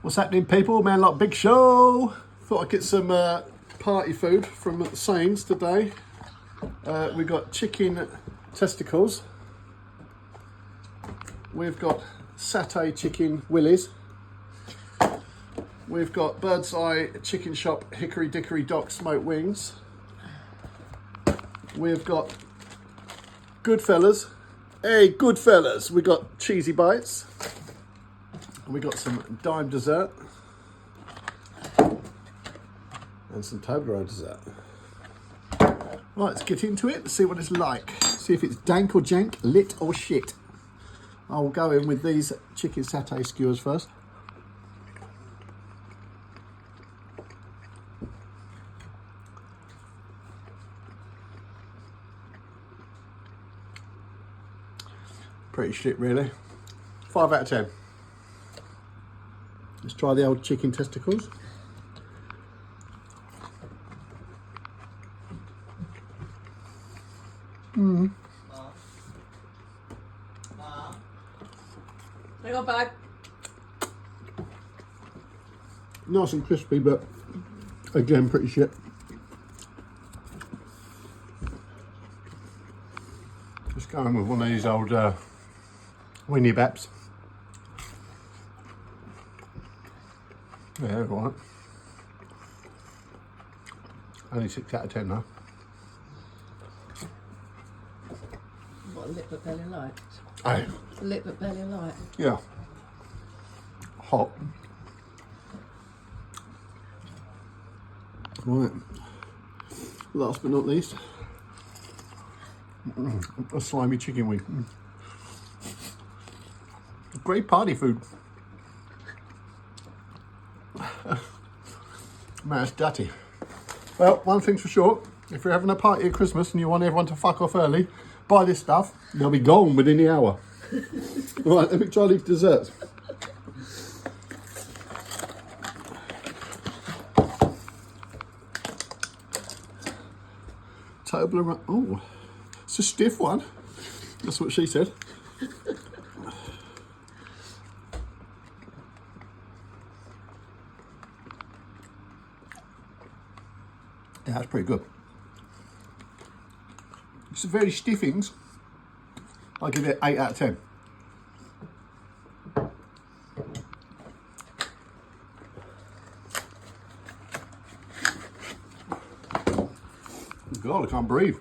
What's happening, people? Man Like Big Show. Thought I'd get some party food from Sains today. We got chicken testicles. We've got satay chicken willies. We've got Bird's Eye Chicken Shop Hickory Dickory Dock smoked wings. We've got Goodfellas. Hey, Goodfellas. We got cheesy bites. And we got some dime dessert. And some Toblerone dessert. Right, let's get into it. Let's see what it's like. See if it's dank or jank, lit or shit. I'll go in with these chicken satay skewers first. Pretty shit, really. 5 out of 10. Let's try the old chicken testicles. Hang on, babe. Nice and crispy, but again, pretty shit. Just going with one of these old weenie baps. Yeah, all right. Only 6 out of 10 though. What, a lip but barely light? Hey, A lip but barely light. yeah. Hot. Right. Last but not least, a slimy chicken wing. Great party food. Man, it's dirty. Well, one thing's for sure, if you're having a party at Christmas and you want everyone to fuck off early, buy this stuff, they'll be gone within the hour. Right, let me try these desserts. Toblerone, oh, it's a stiff one. That's what she said. Yeah, that's pretty good. It's very stiffings. I'll give it 8 out of 10. God, I can't breathe.